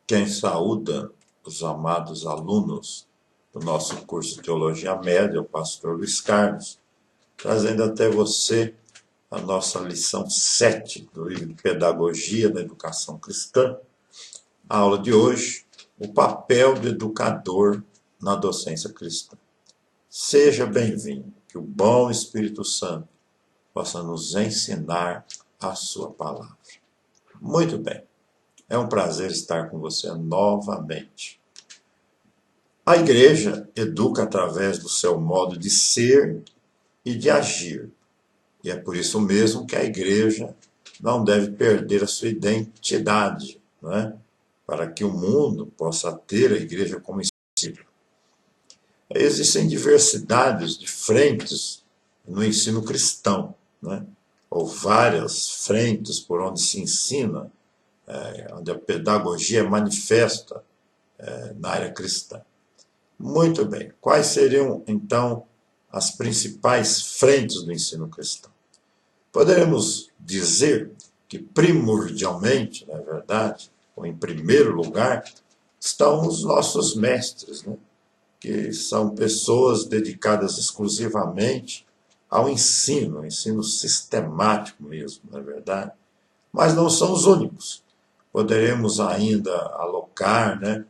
Quem saúda os amados alunos do nosso curso de Teologia Média, o pastor Luiz Carlos, trazendo até você a nossa lição 7 do livro de Pedagogia da Educação Cristã. A aula de hoje, o papel do educador na docência cristã. Seja bem-vindo, que o bom Espírito Santo possa nos ensinar a sua palavra. Muito bem, é um prazer estar com você novamente. A igreja educa através do seu modo de ser e de agir. E é por isso mesmo que a igreja não deve perder a sua identidade, não é? Para que o mundo possa ter a igreja como ensino. Existem diversidades de frentes no ensino cristão, né? Ou várias frentes por onde se ensina, onde a pedagogia é manifesta na área cristã. Muito bem, quais seriam então as principais frentes do ensino cristão? Poderemos dizer que primordialmente, na verdade, ou em primeiro lugar, estão os nossos mestres, né? Que são pessoas dedicadas exclusivamente ao ensino sistemático mesmo, na verdade, mas não são os únicos. Poderemos ainda alocar, né,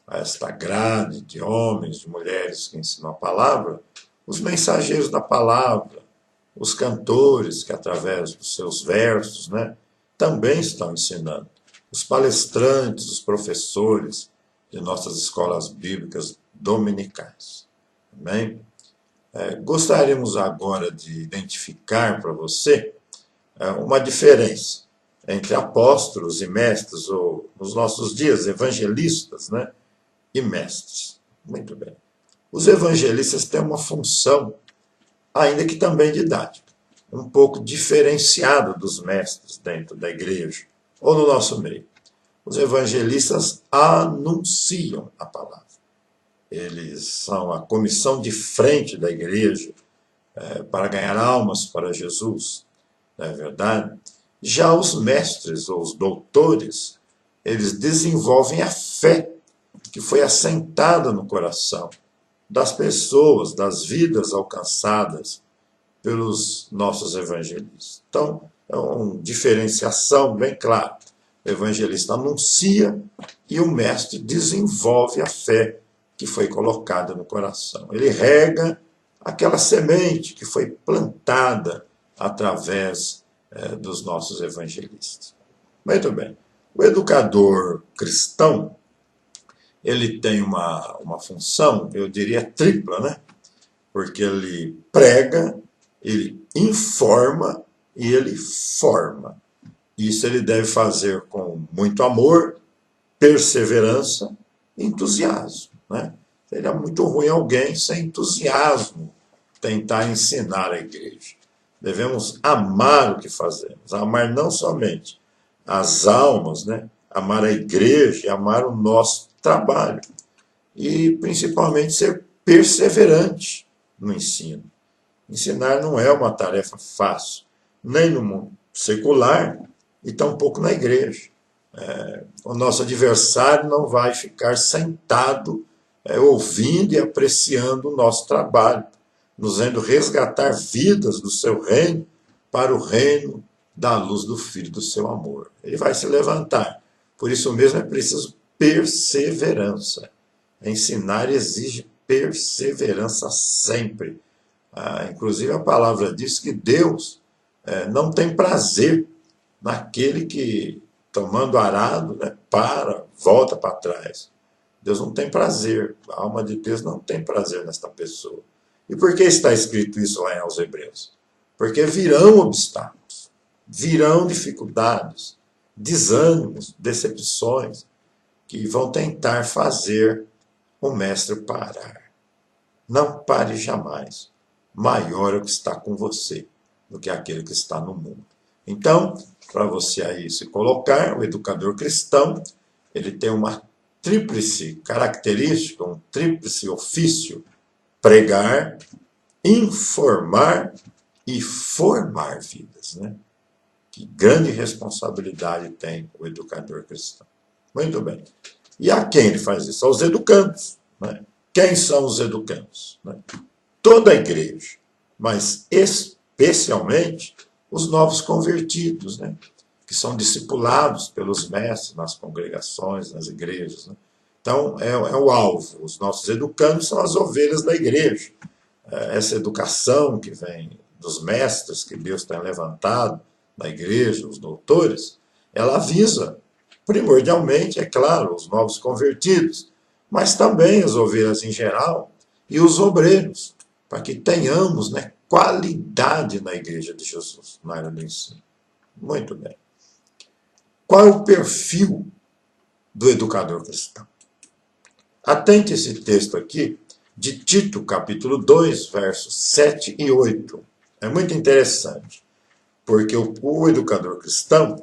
a esta grade de homens, de mulheres que ensinam a palavra, os mensageiros da palavra, os cantores que através dos seus versos, né, também estão ensinando, os palestrantes, os professores de nossas escolas bíblicas dominicais. Amém? Gostaríamos agora de identificar para você uma diferença entre apóstolos e mestres, ou nos nossos dias, evangelistas, né, e mestres. Muito bem. Os evangelistas têm uma função, ainda que também didática, um pouco diferenciada dos mestres dentro da igreja, ou no nosso meio. Os evangelistas anunciam a palavra. Eles são a comissão de frente da igreja para ganhar almas para Jesus, não é verdade? Já os mestres ou os doutores, eles desenvolvem a fé que foi assentada no coração das pessoas, das vidas alcançadas pelos nossos evangelistas. Então, é uma diferenciação bem clara. O evangelista anuncia e o mestre desenvolve a fé que foi colocada no coração. Ele rega aquela semente que foi plantada através dos nossos evangelistas. Muito bem. O educador cristão, ele tem uma função, eu diria, tripla, né? Porque ele prega, ele informa e ele forma. Isso ele deve fazer com muito amor, perseverança e entusiasmo, né? Seria muito ruim alguém sem entusiasmo tentar ensinar a igreja. Devemos amar o que fazemos, amar não somente as almas, né? Amar a igreja e amar o nosso trabalho. E principalmente ser perseverante no ensino. Ensinar não é uma tarefa fácil, nem no mundo secular e tampouco na igreja. O nosso adversário não vai ficar sentado ouvindo e apreciando o nosso trabalho, nos vendo resgatar vidas do seu reino para o reino da luz do Filho do seu amor. Ele vai se levantar. Por isso mesmo é preciso perseverança. Ensinar exige perseverança sempre. Inclusive a palavra diz que Deus não tem prazer naquele que, tomando arado, né, volta para trás. Deus não tem prazer, a alma de Deus não tem prazer nesta pessoa. E por que está escrito isso lá aos Hebreus? Porque virão obstáculos, virão dificuldades, desânimos, decepções, que vão tentar fazer o mestre parar. Não pare jamais. Maior é o que está com você do que aquele que está no mundo. Então, para você aí se colocar, o educador cristão, ele tem uma tríplice característica, um tríplice ofício: pregar, informar e formar vidas, né? Que grande responsabilidade tem o educador cristão. Muito bem. E a quem ele faz isso? Aos educandos. Né? Quem são os educandos? Né? Toda a igreja, mas especialmente os novos convertidos, né? Que são discipulados pelos mestres nas congregações, nas igrejas. Né? Então, é o alvo. Os nossos educandos são as ovelhas da igreja. Essa educação que vem dos mestres que Deus tem levantado na igreja, os doutores, ela visa primordialmente, é claro, os novos convertidos, mas também as ovelhas em geral e os obreiros, para que tenhamos, né, qualidade na igreja de Jesus, na área do ensino. Muito bem. Qual é o perfil do educador cristão? Atente esse texto aqui, de Tito, capítulo 2, versos 7 e 8. É muito interessante, porque o educador cristão,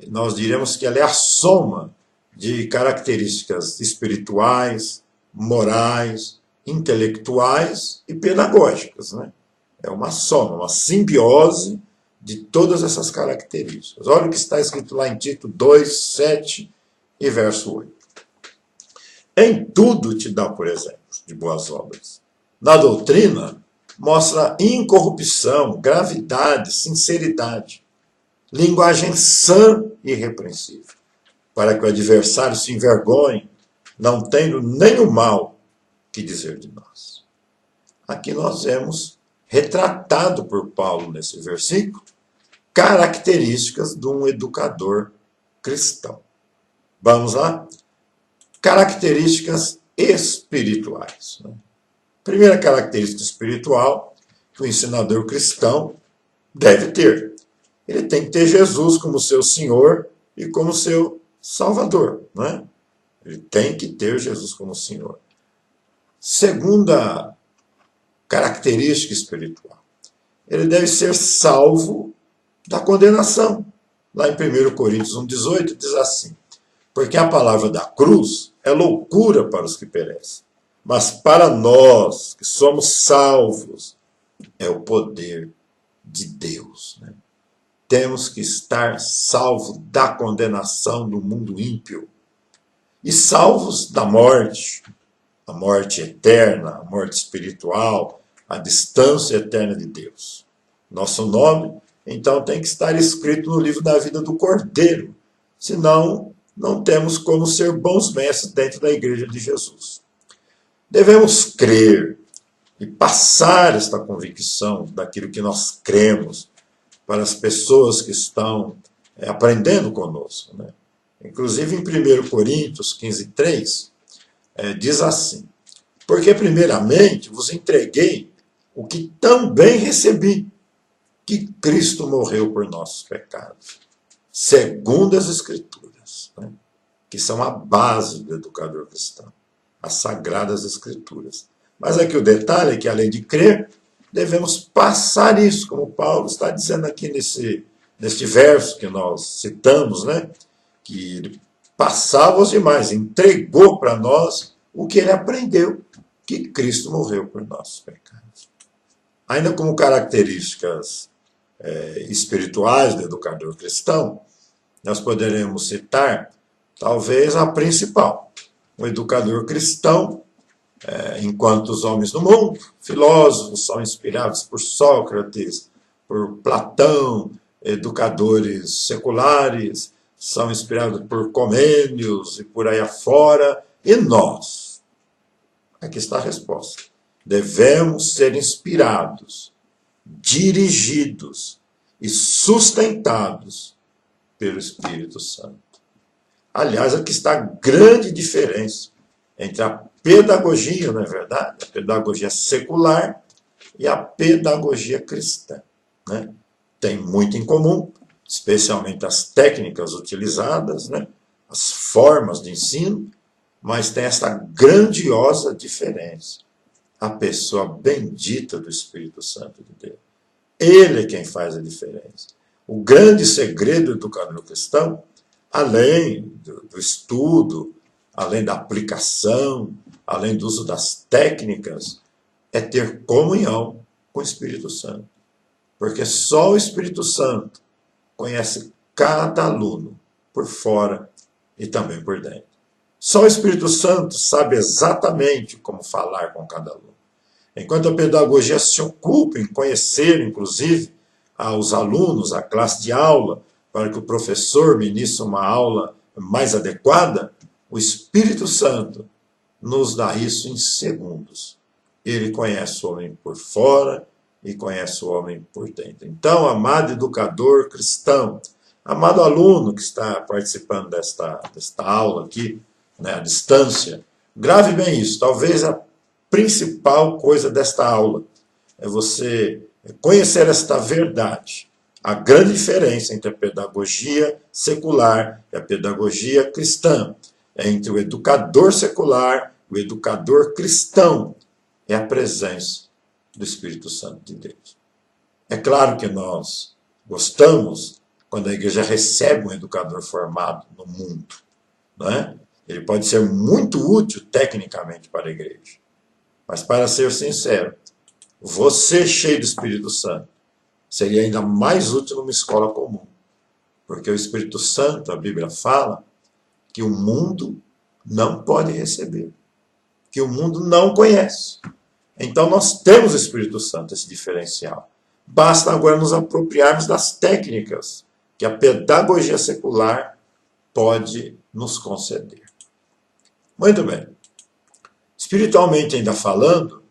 nós diremos que ele é a soma de características espirituais, morais, intelectuais e pedagógicas. Né? É uma soma, uma simbiose de todas essas características. Olha o que está escrito lá em Tito 2, 7 e verso 8. Em tudo te dá por exemplo de boas obras. Na doutrina, mostra incorrupção, gravidade, sinceridade, linguagem sã e irrepreensível, para que o adversário se envergonhe, não tendo nem o mal que dizer de nós. Aqui nós vemos retratado por Paulo nesse versículo características de um educador cristão. Vamos lá? Características espirituais. Primeira característica espiritual que o ensinador cristão deve ter. Ele tem que ter Jesus como seu Senhor e como seu Salvador. Né? Ele tem que ter Jesus como Senhor. Segunda característica espiritual. Ele deve ser salvo da condenação. Lá em 1 Coríntios 1,18 diz assim: porque a palavra da cruz é loucura para os que perecem, mas para nós que somos salvos é o poder de Deus. Né? Temos que estar salvos da condenação do mundo ímpio e salvos da morte, a morte eterna, a morte espiritual, a distância eterna de Deus. Nosso nome, então, tem que estar escrito no livro da vida do Cordeiro, senão não temos como ser bons mestres dentro da igreja de Jesus. Devemos crer e passar esta convicção daquilo que nós cremos para as pessoas que estão aprendendo conosco. Né? Inclusive em 1 Coríntios 15:3, diz assim: porque primeiramente vos entreguei o que também recebi, que Cristo morreu por nossos pecados, segundo as Escrituras, né? Que são a base do educador cristão, as Sagradas Escrituras. Mas aqui o detalhe é que, além de crer, devemos passar isso, como Paulo está dizendo aqui neste verso que nós citamos, né? Que ele passava aos demais, entregou para nós o que ele aprendeu, que Cristo morreu por nossos pecados. Ainda como características espirituais do educador cristão, nós poderemos citar, talvez, a principal. O educador cristão, enquanto os homens do mundo, filósofos, são inspirados por Sócrates, por Platão, educadores seculares, são inspirados por Comênios e por aí afora, e nós? Aqui está a resposta. Devemos ser inspirados, dirigidos e sustentados pelo Espírito Santo. Aliás, aqui está a grande diferença entre a pedagogia, não é verdade? A pedagogia secular e a pedagogia cristã. Né? Tem muito em comum, especialmente as técnicas utilizadas, né? As formas de ensino, mas tem essa grandiosa diferença. A pessoa bendita do Espírito Santo de Deus. Ele é quem faz a diferença. O grande segredo do educador cristão, além do estudo, além da aplicação, além do uso das técnicas, é ter comunhão com o Espírito Santo. Porque só o Espírito Santo conhece cada aluno, por fora e também por dentro. Só o Espírito Santo sabe exatamente como falar com cada aluno. Enquanto a pedagogia se ocupa em conhecer, inclusive, aos alunos, a classe de aula, para que o professor ministre uma aula mais adequada, o Espírito Santo nos dá isso em segundos. Ele conhece o homem por fora e conhece o homem por dentro. Então, amado educador cristão, amado aluno que está participando desta aula aqui, né, à distância, grave bem isso. Talvez a principal coisa desta aula é você conhecer esta verdade. A grande diferença entre a pedagogia secular e a pedagogia cristã, entre o educador secular e o educador cristão, é a presença do Espírito Santo de Deus. É claro que nós gostamos quando a igreja recebe um educador formado no mundo, não é? Ele pode ser muito útil tecnicamente para a igreja. Mas, para ser sincero, você cheio do Espírito Santo seria ainda mais útil numa escola comum. Porque o Espírito Santo, a Bíblia fala, que o mundo não pode receber. Que o mundo não conhece. Então nós temos o Espírito Santo, esse diferencial. Basta agora nos apropriarmos das técnicas que a pedagogia secular pode nos conceder. Muito bem. Espiritualmente ainda falando,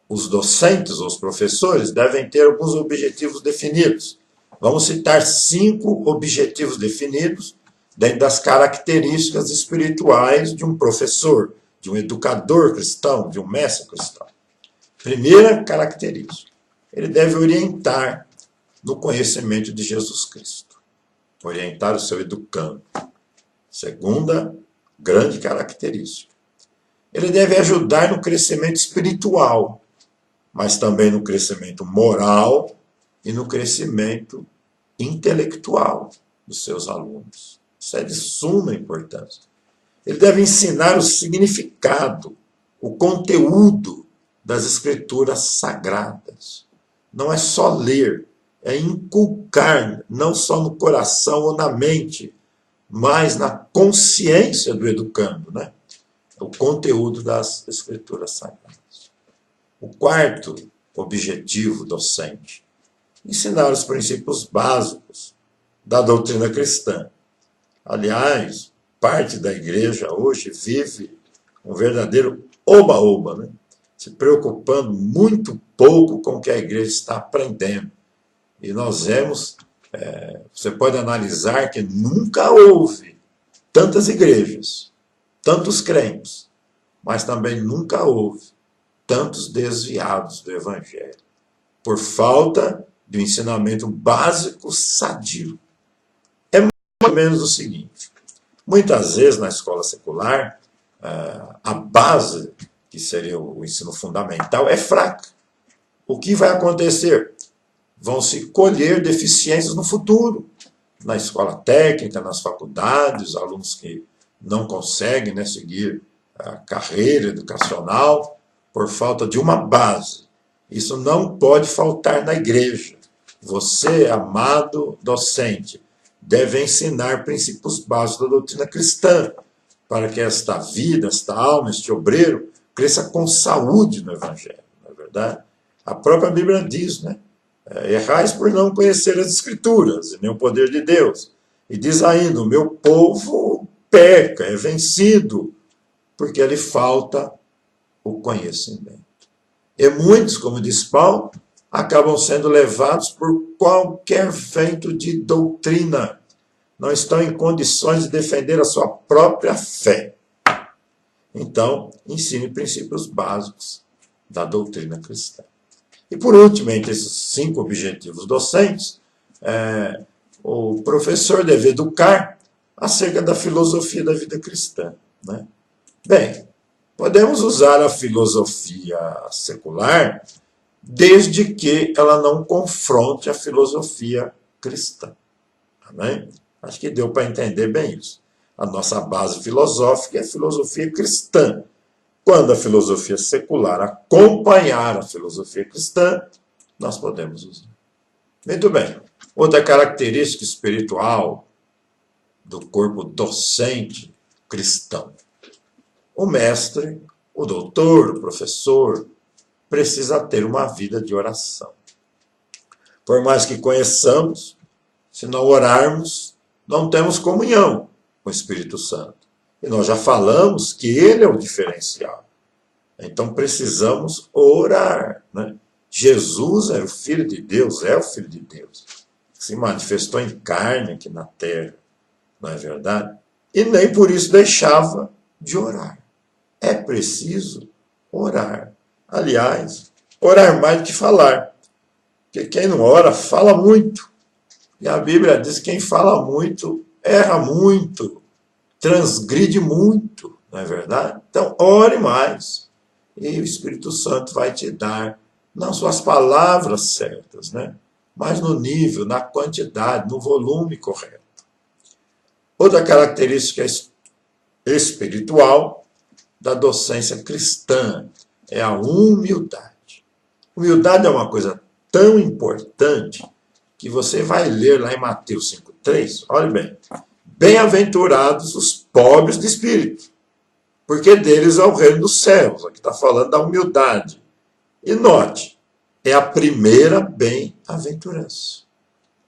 os docentes, os professores, devem ter alguns objetivos definidos. Vamos citar 5 objetivos definidos dentro das características espirituais de um professor, de um educador cristão, de um mestre cristão. Primeira característica, ele deve orientar no conhecimento de Jesus Cristo. Orientar o seu educando. Segunda grande característica, ele deve ajudar no crescimento espiritual, mas também no crescimento moral e no crescimento intelectual dos seus alunos. Isso é de suma importância. Ele deve ensinar o significado, o conteúdo das escrituras sagradas. Não é só ler, é inculcar, não só no coração ou na mente, mas na consciência do educando, né? O conteúdo das escrituras sagradas. O quarto objetivo docente, ensinar os princípios básicos da doutrina cristã. Aliás, parte da igreja hoje vive um verdadeiro oba-oba, né? Se preocupando muito pouco com o que a igreja está aprendendo. E nós vemos, você pode analisar que nunca houve tantas igrejas, tantos crentes, mas também nunca houve tantos desviados do Evangelho, por falta de um ensinamento básico sadio. É mais ou menos o seguinte, muitas vezes na escola secular, a base, que seria o ensino fundamental, é fraca. O que vai acontecer? Vão se colher deficiências no futuro, na escola técnica, nas faculdades, alunos que não conseguem, né, seguir a carreira educacional, por falta de uma base. Isso não pode faltar na igreja. Você, amado docente, deve ensinar princípios básicos da doutrina cristã, para que esta vida, esta alma, este obreiro, cresça com saúde no Evangelho, não é verdade? A própria Bíblia diz, né? Errais por não conhecer as Escrituras e nem o poder de Deus. E diz ainda, o meu povo peca, é vencido, porque lhe falta o conhecimento. E muitos, como diz Paulo, acabam sendo levados por qualquer vento de doutrina. Não estão em condições de defender a sua própria fé. Então, ensine princípios básicos da doutrina cristã. E por último, entre esses 5 objetivos docentes, o professor deve educar acerca da filosofia da vida cristã, né? Bem, podemos usar a filosofia secular desde que ela não confronte a filosofia cristã. Amém? Acho que deu para entender bem isso. A nossa base filosófica é a filosofia cristã. Quando a filosofia secular acompanhar a filosofia cristã, nós podemos usar. Muito bem. Outra característica espiritual do corpo docente cristão. O mestre, o doutor, o professor, precisa ter uma vida de oração. Por mais que conheçamos, se não orarmos, não temos comunhão com o Espírito Santo. E nós já falamos que ele é o diferencial. Então precisamos orar, né? Jesus era o Filho de Deus, é o Filho de Deus. Se manifestou em carne aqui na terra, não é verdade? E nem por isso deixava de orar. É preciso orar. Aliás, orar mais do que falar. Porque quem não ora, fala muito. E a Bíblia diz que quem fala muito, erra muito, transgride muito, não é verdade? Então, ore mais. E o Espírito Santo vai te dar, não só as palavras certas, né? Mas no nível, na quantidade, no volume correto. Outra característica espiritual da docência cristã é a humildade. Humildade é uma coisa tão importante que você vai ler lá em Mateus 5,3, olhe bem, bem-aventurados os pobres de espírito, porque deles é o reino dos céus. Aqui está falando da humildade. E note, é a primeira bem-aventurança.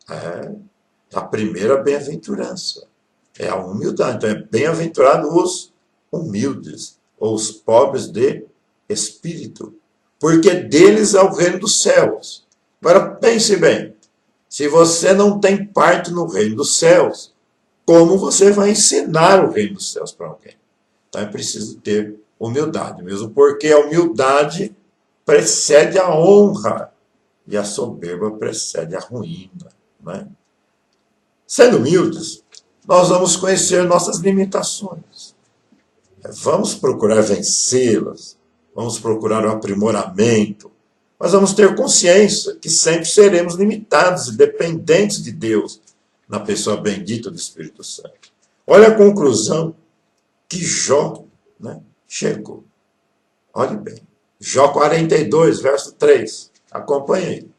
É a primeira bem-aventurança. É a humildade. Então é bem-aventurado os humildes, ou os pobres de espírito, porque deles é o reino dos céus. Agora pense bem, se você não tem parte no reino dos céus, como você vai ensinar o reino dos céus para alguém? Então é preciso ter humildade, mesmo porque a humildade precede a honra e a soberba precede a ruína, né? Sendo humildes, nós vamos conhecer nossas limitações. Vamos procurar vencê-las, vamos procurar o aprimoramento, mas vamos ter consciência que sempre seremos limitados e dependentes de Deus, na pessoa bendita do Espírito Santo. Olha a conclusão que Jó, né, chegou. Olhe bem. Jó 42, verso 3. Acompanhe aí.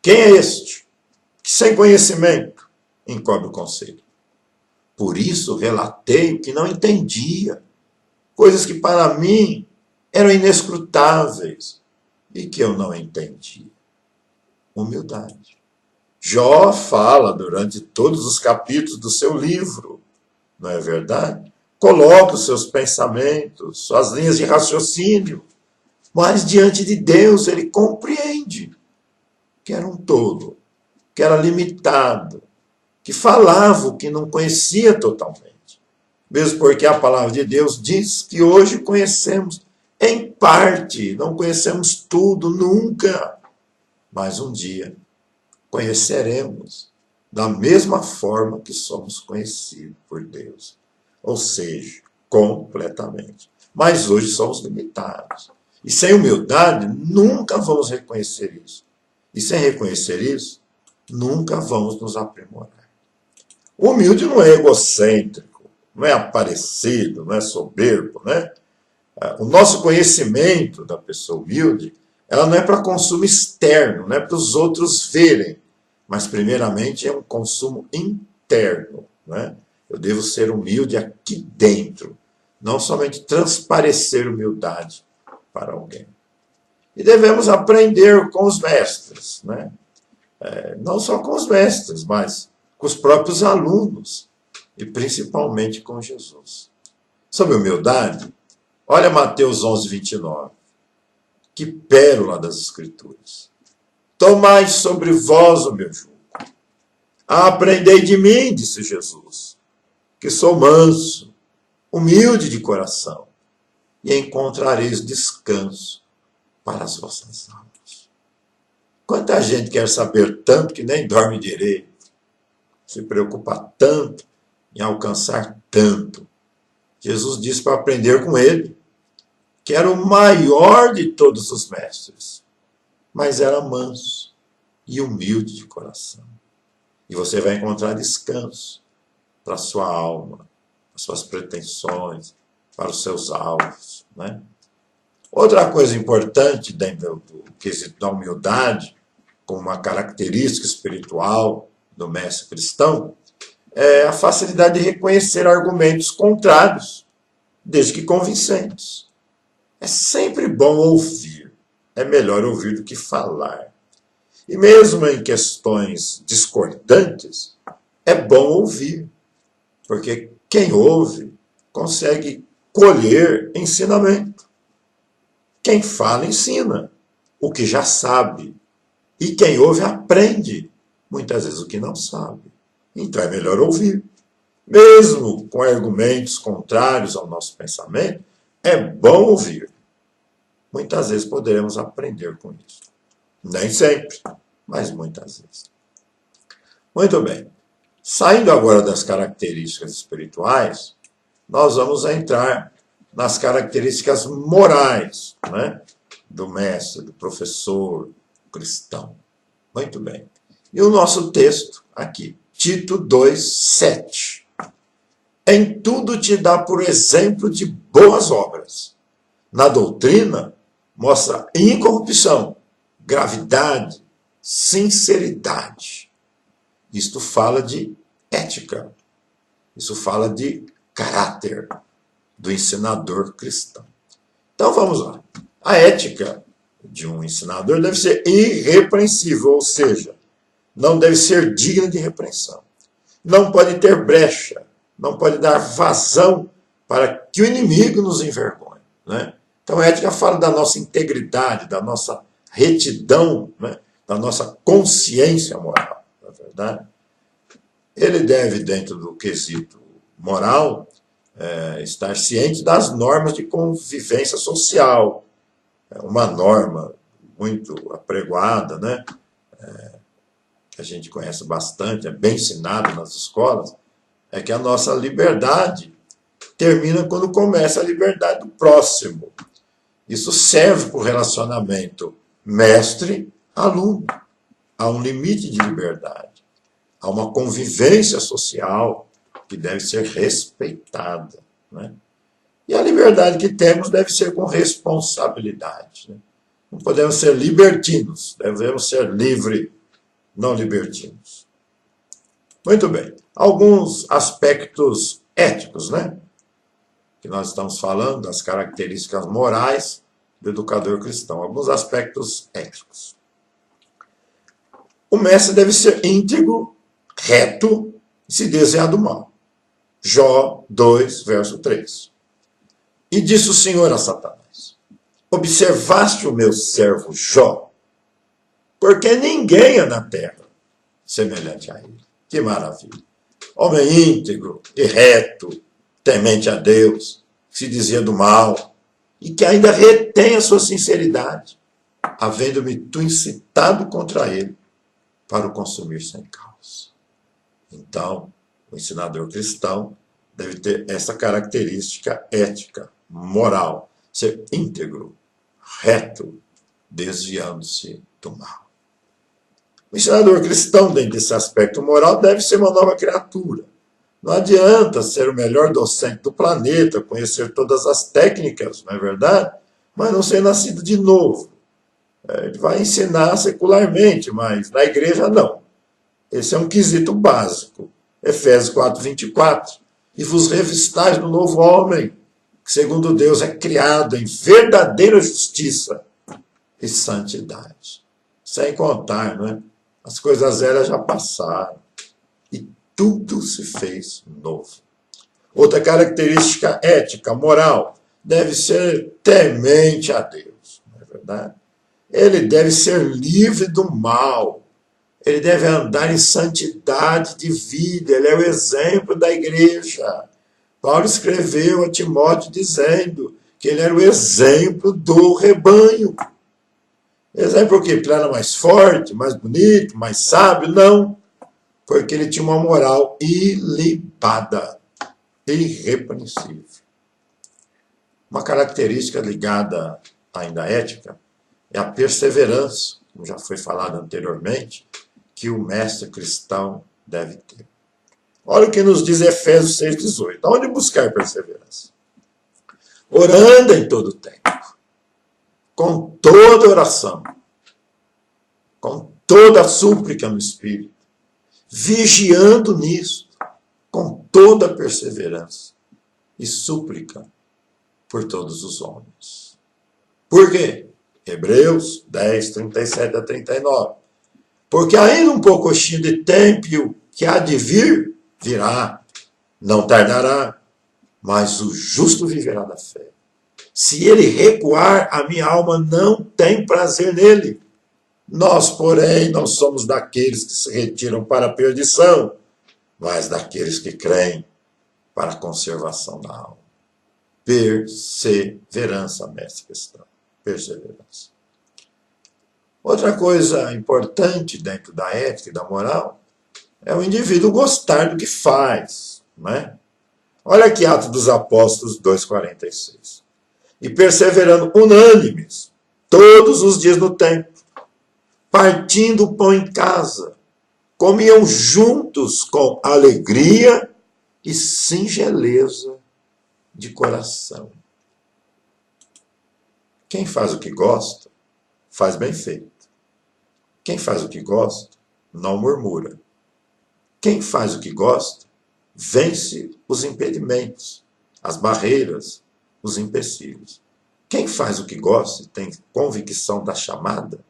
Quem é este que sem conhecimento encobre o conselho? Por isso relatei o que não entendia, coisas que para mim eram inescrutáveis e que eu não entendia. Humildade. Jó fala durante todos os capítulos do seu livro, não é verdade? Coloca os seus pensamentos, suas linhas de raciocínio, mas diante de Deus ele compreende que era um tolo, que era limitado, que falava o que não conhecia totalmente. Mesmo porque a palavra de Deus diz que hoje conhecemos em parte, não conhecemos tudo nunca, mas um dia conheceremos da mesma forma que somos conhecidos por Deus. Ou seja, completamente. Mas hoje somos limitados. E sem humildade, nunca vamos reconhecer isso. E sem reconhecer isso, nunca vamos nos aprimorar. O humilde não é egocêntrico, não é aparecido, não é soberbo, né? O nosso conhecimento da pessoa humilde, ela não é para consumo externo, não é para os outros verem, mas primeiramente é um consumo interno, né? Eu devo ser humilde aqui dentro, não somente transparecer humildade para alguém. E devemos aprender com os mestres, né? Não só com os mestres, mas com os próprios alunos, e principalmente com Jesus. Sobre humildade, olha Mateus 11, 29. Que pérola das Escrituras. Tomai sobre vós o meu jugo. Aprendei de mim, disse Jesus, que sou manso, humilde de coração, e encontrareis descanso para as vossas almas. Quanta gente quer saber tanto que nem dorme direito, se preocupa tanto em alcançar tanto. Jesus disse para aprender com ele, que era o maior de todos os mestres, mas era manso e humilde de coração. E você vai encontrar descanso para a sua alma, para as suas pretensões, para os seus alvos, né? Outra coisa importante dentro do quesito da humildade, como uma característica espiritual do mestre cristão, é a facilidade de reconhecer argumentos contrários, desde que convincentes. É sempre bom ouvir. É melhor ouvir do que falar. E mesmo em questões discordantes, é bom ouvir, porque quem ouve consegue colher ensinamento. Quem fala ensina o que já sabe. E quem ouve aprende, muitas vezes, o que não sabe. Então é melhor ouvir. Mesmo com argumentos contrários ao nosso pensamento, é bom ouvir. Muitas vezes poderemos aprender com isso. Nem sempre, mas muitas vezes. Muito bem. Saindo agora das características espirituais, nós vamos entrar nas características morais, né, do mestre, do professor cristão. Muito bem. E o nosso texto aqui, Tito 2:7. Em tudo te dá por exemplo de boas obras. Na doutrina, mostra incorrupção, gravidade, sinceridade. Isto fala de ética. Isso fala de caráter do ensinador cristão. Então vamos lá. A ética de um ensinador deve ser irrepreensível, ou seja, não deve ser digna de repreensão. Não pode ter brecha, não pode dar vazão para que o inimigo nos envergonhe, né? Então a ética fala da nossa integridade, da nossa retidão, né? Da nossa consciência moral, não é verdade? Ele deve, dentro do quesito moral, estar ciente das normas de convivência social. Uma norma muito apregoada, né? Que a gente conhece bastante, é bem ensinado nas escolas, é que a nossa liberdade termina quando começa a liberdade do próximo. Isso serve para o relacionamento mestre-aluno. Há um limite de liberdade. Há uma convivência social que deve ser respeitada, né? E a liberdade que temos deve ser com responsabilidade, né? Não podemos ser libertinos, devemos ser livres, não libertinos. Muito bem. Alguns aspectos éticos, né? Que nós estamos falando, das características morais do educador cristão. Alguns aspectos éticos. O mestre deve ser íntegro, reto e se desviar do mal. Jó 2, verso 3. E disse o Senhor a Satanás: observaste o meu servo Jó, porque ninguém é na terra semelhante a ele. Que maravilha! Homem íntegro e reto, temente a Deus, que se dizia do mal, e que ainda retém a sua sinceridade, havendo-me tu incitado contra ele para o consumir sem causa. Então, o ensinador cristão deve ter essa característica ética, moral, ser íntegro, reto, desviando-se do mal. O ensinador cristão, dentro desse aspecto moral, deve ser uma nova criatura. Não adianta ser o melhor docente do planeta, conhecer todas as técnicas, não é verdade? Mas não ser nascido de novo. Ele vai ensinar secularmente, mas na igreja não. Esse é um quesito básico. Efésios 4:24. E vos revistais do novo homem, que segundo Deus é criado em verdadeira justiça e santidade. Sem contar, não é? As coisas velhas já passaram e tudo se fez novo. Outra característica ética, moral, deve ser temente a Deus, não é verdade? Ele deve ser livre do mal. Ele deve andar em santidade de vida. Ele é o exemplo da igreja. Paulo escreveu a Timóteo dizendo que ele era o exemplo do rebanho. Exemplo o quê? Porque ele era mais forte, mais bonito, mais sábio? Não. Porque ele tinha uma moral ilibada, irrepreensível. Uma característica ligada ainda à ética é a perseverança, como já foi falado anteriormente, que o mestre cristão deve ter. Olha o que nos diz Efésios 6,18. Onde buscar perseverança? Orando em todo tempo, com toda oração, com toda súplica no Espírito, vigiando nisso, com toda perseverança e súplica por todos os homens. Por quê? Hebreus 10, 37 a 39. Porque ainda um pouquinho de tempo que há de vir, virá, não tardará, mas o justo viverá da fé. Se ele recuar, a minha alma não tem prazer nele. Nós, porém, não somos daqueles que se retiram para a perdição, mas daqueles que creem para a conservação da alma. Perseverança, mestre questão. Perseverança. Outra coisa importante dentro da ética e da moral é o indivíduo gostar do que faz, não é? Olha aqui Atos dos Apóstolos 2,46. E perseverando unânimes, todos os dias no templo, partindo o pão em casa, comiam juntos com alegria e singeleza de coração. Quem faz o que gosta, faz bem feito. Quem faz o que gosta, não murmura. Quem faz o que gosta, vence os impedimentos, as barreiras, os empecilhos. Quem faz o que gosta e tem convicção da chamada,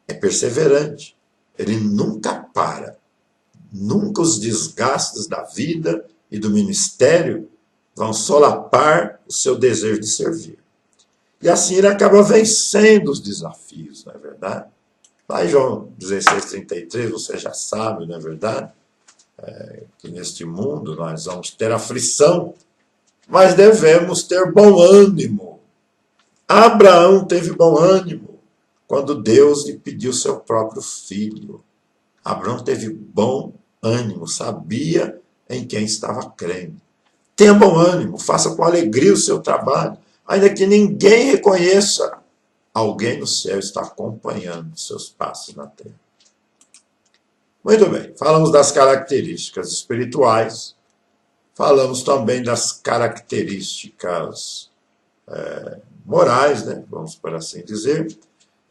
é perseverante. Ele nunca para. Nunca os desgastes da vida e do ministério vão solapar o seu desejo de servir. E assim ele acaba vencendo os desafios, não é verdade? Lá em João 16:33, você já sabe, não é verdade? Que neste mundo nós vamos ter aflição, mas devemos ter bom ânimo. Abraão teve bom ânimo quando Deus lhe pediu seu próprio filho. Abraão teve bom ânimo, sabia em quem estava crendo. Tenha bom ânimo, faça com alegria o seu trabalho, ainda que ninguém reconheça. Alguém no céu está acompanhando seus passos na terra. Muito bem, falamos das características espirituais, falamos também das características morais, né? Vamos por assim dizer,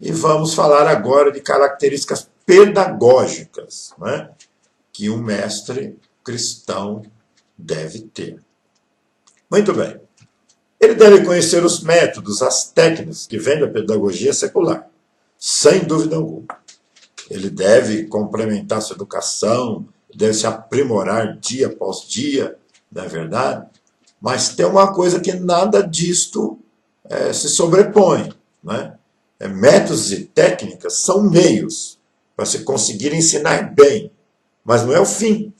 e vamos falar agora de características pedagógicas, né? Que um mestre cristão deve ter. Muito bem. Ele deve conhecer os métodos, as técnicas que vêm da pedagogia secular, sem dúvida alguma. Ele deve complementar sua educação, deve se aprimorar dia após dia, não é verdade? Mas tem uma coisa que nada disto se sobrepõe, né? Métodos e técnicas são meios para se conseguir ensinar bem, mas não é o fim.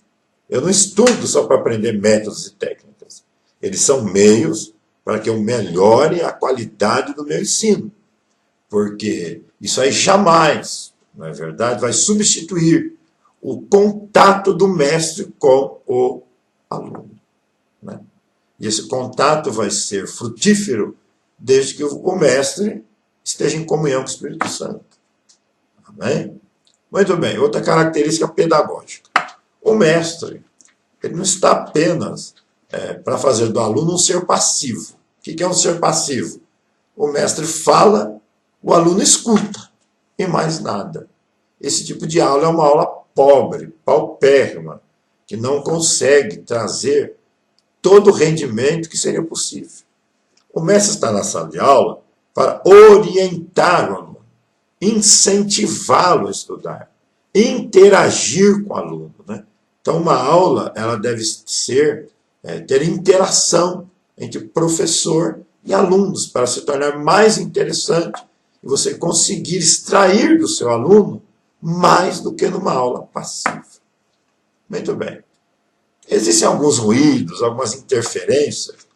Eu não estudo só para aprender métodos e técnicas. Eles são meios para que eu melhore a qualidade do meu ensino. Porque isso aí jamais, não é verdade, vai substituir o contato do mestre com o aluno, né? E esse contato vai ser frutífero desde que o mestre esteja em comunhão com o Espírito Santo. Amém? Muito bem, outra característica pedagógica. O mestre, ele não está apenas para fazer do aluno um ser passivo. O que é um ser passivo? O mestre fala, o aluno escuta, e mais nada. Esse tipo de aula é uma aula pobre, paupérrima, que não consegue trazer todo o rendimento que seria possível. O mestre está na sala de aula para orientar o aluno, incentivá-lo a estudar, interagir com o aluno, né? Então, uma aula ela deve ter interação entre professor e alunos para se tornar mais interessante e você conseguir extrair do seu aluno mais do que numa aula passiva. Muito bem. Existem alguns ruídos, algumas interferências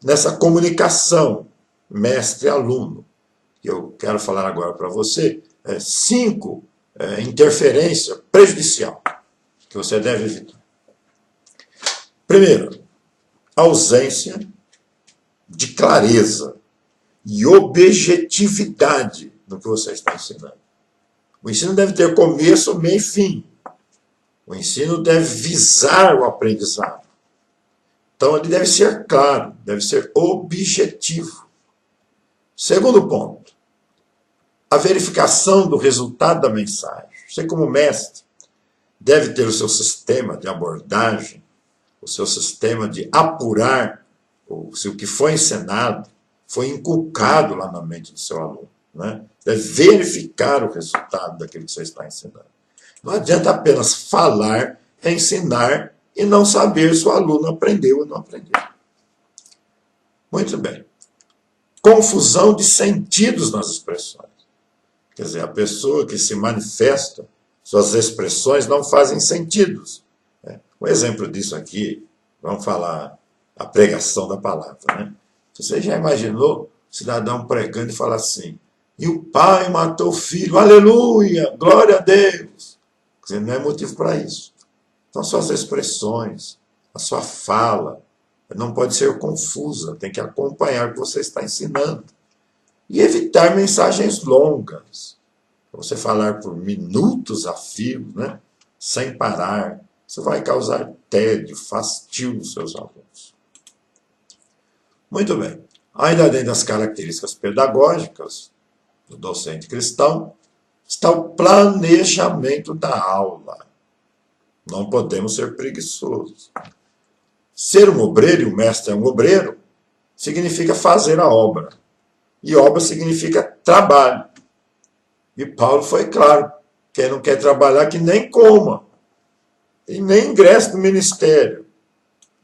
nessa comunicação mestre-aluno. Eu quero falar agora para você 5 interferências prejudiciais que você deve evitar. Primeiro, ausência de clareza e objetividade no que você está ensinando. O ensino deve ter começo, meio e fim. O ensino deve visar o aprendizado. Então, ele deve ser claro, deve ser objetivo. Segundo ponto, a verificação do resultado da mensagem. Você, como mestre, deve ter o seu sistema de abordagem o seu sistema de apurar se o que foi ensinado foi inculcado lá na mente do seu aluno. Né? Deve verificar o resultado daquilo que você está ensinando. Não adianta apenas falar, ensinar e não saber se o aluno aprendeu ou não aprendeu. Muito bem. Confusão de sentidos nas expressões. Quer dizer, a pessoa que se manifesta, suas expressões não fazem sentidos. Um exemplo disso aqui, vamos falar a pregação da palavra. Né? Você já imaginou o cidadão pregando e falar assim, e o pai matou o filho, aleluia, glória a Deus. Quer dizer, não é motivo para isso. Então, suas expressões, a sua fala, não pode ser confusa, tem que acompanhar o que você está ensinando. E evitar mensagens longas. Você falar por minutos a fio, né? Sem parar, isso vai causar tédio, fastio nos seus alunos. Muito bem. Ainda dentro das características pedagógicas do docente cristão, está o planejamento da aula. Não podemos ser preguiçosos. Ser um obreiro, e o mestre é um obreiro, significa fazer a obra. E obra significa trabalho. E Paulo foi claro, quem não quer trabalhar que nem coma. E nem ingresse no ministério.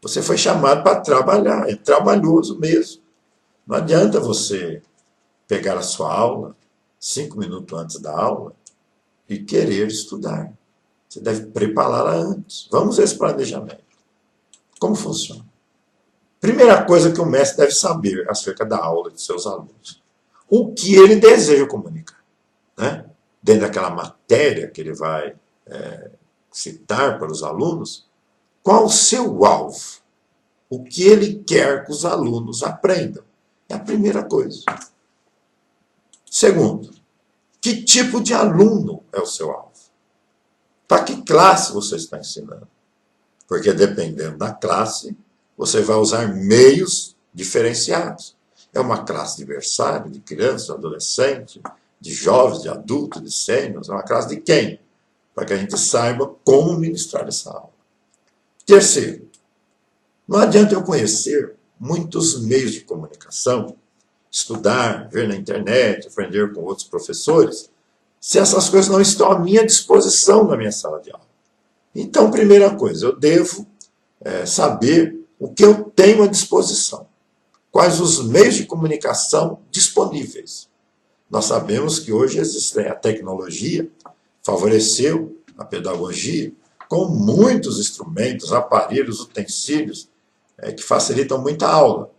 Você foi chamado para trabalhar, é trabalhoso mesmo. Não adianta você pegar a sua aula 5 minutos antes da aula e querer estudar. Você deve prepará-la antes. Vamos a esse planejamento. Como funciona? Primeira coisa que o mestre deve saber acerca da aula de seus alunos. O que ele deseja comunicar. Né? Dentro daquela matéria que ele vai citar para os alunos, qual o seu alvo? O que ele quer que os alunos aprendam? É a primeira coisa. Segundo, que tipo de aluno é o seu alvo? Para que classe você está ensinando? Porque dependendo da classe, você vai usar meios diferenciados. É uma classe de berçário, de criança, de adolescente, de jovens, de adultos, de sêniores. É uma classe de quem? Para que a gente saiba como ministrar essa aula. Terceiro, não adianta eu conhecer muitos meios de comunicação, estudar, ver na internet, aprender com outros professores, se essas coisas não estão à minha disposição na minha sala de aula. Então, primeira coisa, eu devo saber o que eu tenho à disposição. Quais os meios de comunicação disponíveis. Nós sabemos que hoje a tecnologia favoreceu a pedagogia com muitos instrumentos, aparelhos, utensílios que facilitam muita aula,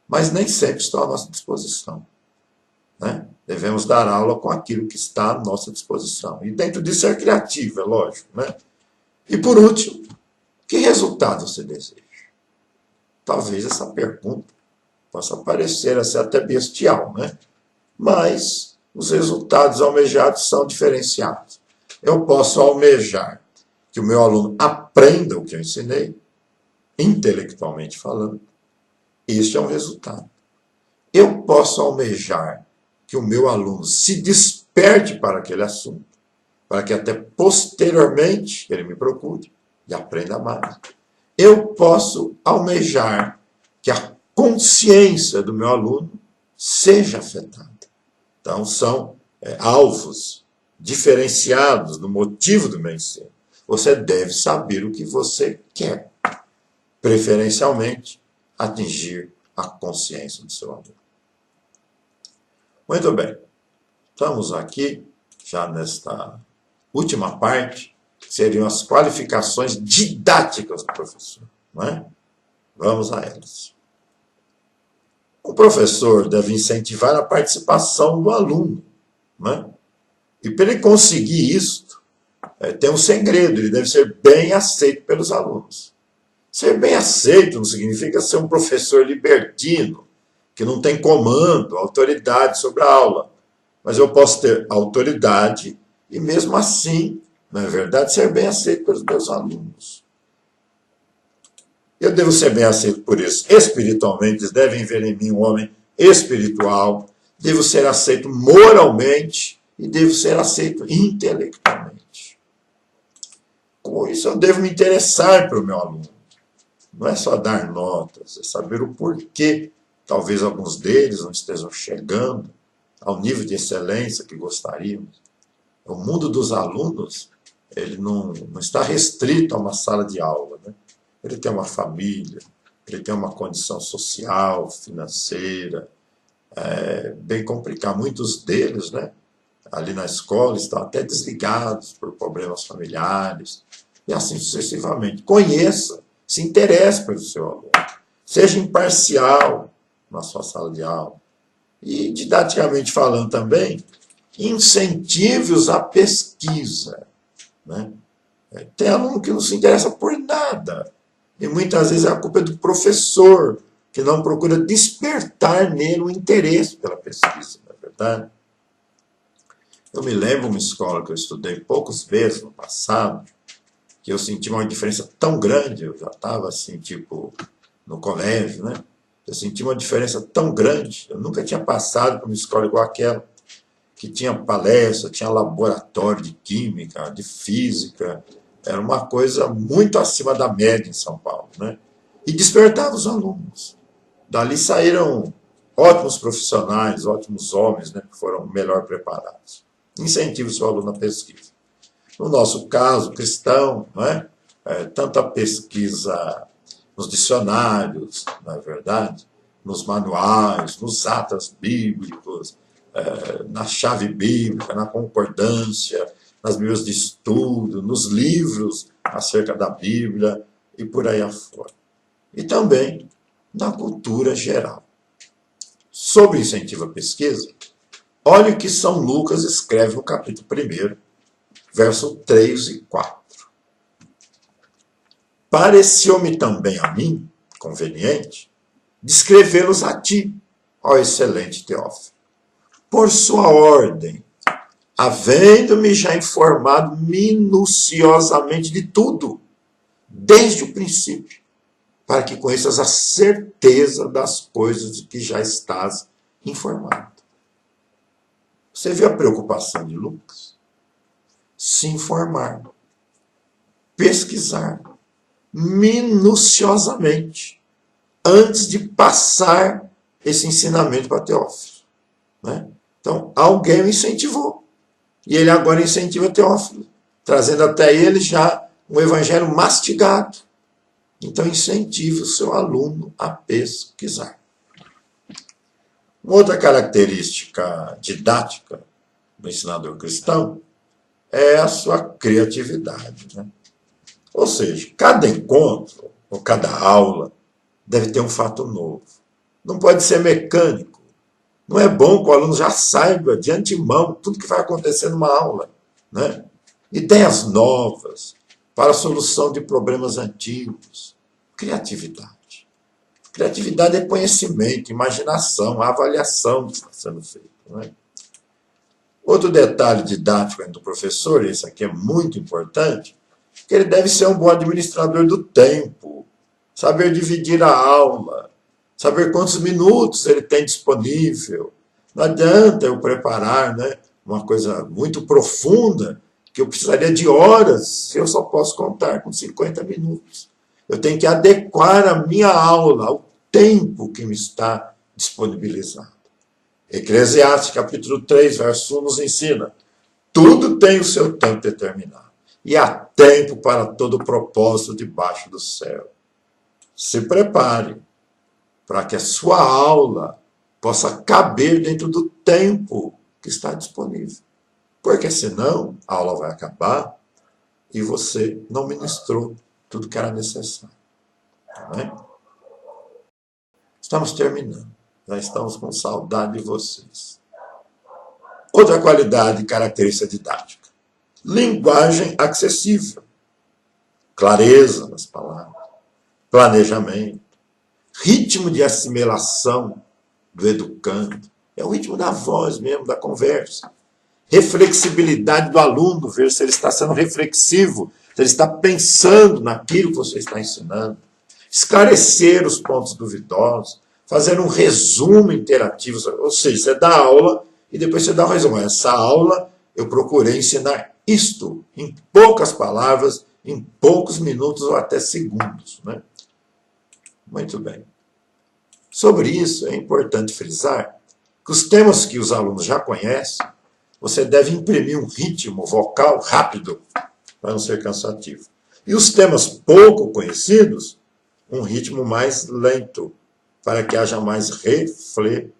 mas nem sempre estão à nossa disposição. Né? Devemos dar aula com aquilo que está à nossa disposição. E dentro disso ser criativo, é lógico. Né? E por último, que resultado você deseja? Talvez essa pergunta possa parecer assim, até bestial, né? Mas os resultados almejados são diferenciados. Eu posso almejar que o meu aluno aprenda o que eu ensinei, intelectualmente falando. Este é um resultado. Eu posso almejar que o meu aluno se desperte para aquele assunto, para que até posteriormente ele me procure e aprenda mais. Eu posso almejar que a consciência do meu aluno seja afetada. Então, são alvos diferenciados do motivo do meu ensino. Você deve saber o que você quer, preferencialmente atingir a consciência do seu aluno. Muito bem, estamos aqui já nesta última parte, que seriam as qualificações didáticas do professor. Não é? Vamos a elas. O professor deve incentivar a participação do aluno. Não é? E para ele conseguir isso, tem um segredo, ele deve ser bem aceito pelos alunos. Ser bem aceito não significa ser um professor libertino, que não tem comando, autoridade sobre a aula. Mas eu posso ter autoridade e mesmo assim, não é verdade, ser bem aceito pelos meus alunos. Eu devo ser bem aceito por eles espiritualmente, eles devem ver em mim um homem espiritual, devo ser aceito moralmente e devo ser aceito intelectualmente. Com isso, eu devo me interessar pelo meu aluno. não é só dar notas, é saber o porquê. Talvez alguns deles não estejam chegando ao nível de excelência que gostaríamos. O mundo dos alunos, ele não está restrito a uma sala de aula, né? Ele tem uma família, ele tem uma condição social, financeira, bem complicada. Muitos deles, né, ali na escola, estão até desligados por problemas familiares, e assim sucessivamente. Conheça, se interesse pelo seu aluno, seja imparcial na sua sala de aula. E, didaticamente falando também, incentive-os à pesquisa, né? Tem aluno que não se interessa por nada, e muitas vezes a culpa é do professor, que não procura despertar nele o interesse pela pesquisa, não é verdade? Eu me lembro de uma escola que eu estudei poucas vezes no passado, que eu senti uma diferença tão grande, eu já estava assim, tipo, no colégio, né? Eu senti uma diferença tão grande, eu nunca tinha passado por uma escola igual aquela, que tinha palestra, tinha laboratório de química, de física, era uma coisa muito acima da média em São Paulo, né? E despertava os alunos. Dali saíram ótimos profissionais, ótimos homens, né, que foram melhor preparados. Incentive o seu aluno à pesquisa. No nosso caso, cristão, não é? Tanto a pesquisa nos dicionários, não é verdade? Nos manuais, nos atas bíblicos, na chave bíblica, na concordância, nas bíblias de estudo, nos livros acerca da Bíblia e por aí afora. E também na cultura geral. Sobre incentivo à pesquisa, olhe o que São Lucas escreve no capítulo 1, verso 3 e 4. Pareceu-me também a mim, conveniente, descrevê-los a ti, ó excelente Teófilo, por sua ordem, havendo-me já informado minuciosamente de tudo, desde o princípio, para que conheças a certeza das coisas de que já estás informado. Você viu a preocupação de Lucas? Se informar, pesquisar minuciosamente antes de passar esse ensinamento para Teófilo, né? Então, alguém o incentivou. E ele agora incentiva Teófilo, trazendo até ele já um evangelho mastigado. Então, incentive o seu aluno a pesquisar. Uma outra característica didática do ensinador cristão é a sua criatividade, né? Ou seja, cada encontro ou cada aula deve ter um fato novo. Não pode ser mecânico. Não é bom que o aluno já saiba de antemão tudo que vai acontecer numa aula, né? Ideias novas para a solução de problemas antigos. Criatividade. Criatividade é conhecimento, imaginação, avaliação do que está sendo feito, né? Outro detalhe didático do professor, esse aqui é muito importante, que ele deve ser um bom administrador do tempo, saber dividir a aula, saber quantos minutos ele tem disponível. Não adianta eu preparar, né, uma coisa muito profunda, que eu precisaria de horas, se eu só posso contar com 50 minutos. Eu tenho que adequar a minha aula ao tempo que me está disponibilizado. Eclesiastes, capítulo 3, verso 1, nos ensina: tudo tem o seu tempo determinado, e há tempo para todo propósito debaixo do céu. Se prepare para que a sua aula possa caber dentro do tempo que está disponível. Porque senão a aula vai acabar e você não ministrou tudo que era necessário. Não é? Estamos terminando. Já estamos com saudade de vocês. Outra qualidade e característica didática: linguagem acessível, clareza nas palavras, planejamento, ritmo de assimilação do educando, é o ritmo da voz mesmo, da conversa. Reflexibilidade do aluno, ver se ele está sendo reflexivo, se ele está pensando naquilo que você está ensinando. Esclarecer os pontos duvidosos, fazer um resumo interativo, ou seja, você dá aula e depois você dá um resumo. Essa aula eu procurei ensinar isto, em poucas palavras, em poucos minutos ou até segundos, né? Muito bem. Sobre isso, é importante frisar que os temas que os alunos já conhecem, você deve imprimir um ritmo vocal rápido, para não ser cansativo. E os temas pouco conhecidos, um ritmo mais lento, para que haja mais reflexão.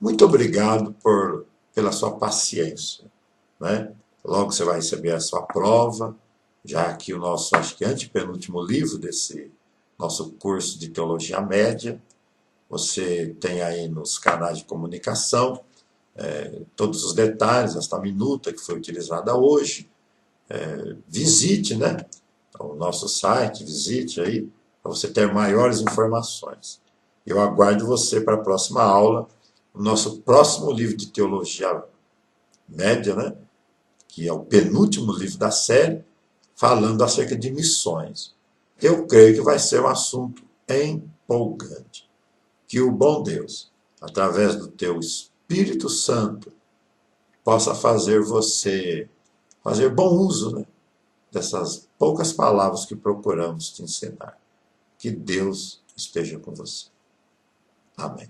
Muito obrigado pela sua paciência, né? Logo você vai receber a sua prova, já que o nosso, acho que antepenúltimo livro desse nosso curso de Teologia Média. Você tem aí nos canais de comunicação todos os detalhes, esta minuta que foi utilizada hoje. Visite, né, o nosso site, visite aí, para você ter maiores informações. Eu aguardo você para a próxima aula, o nosso próximo livro de Teologia Média, né, que é o penúltimo livro da série, falando acerca de missões. Eu creio que vai ser um assunto empolgante. Que o bom Deus, através do teu Espírito Santo, possa fazer você fazer bom uso, né, dessas poucas palavras que procuramos te ensinar. Que Deus esteja com você. Amém.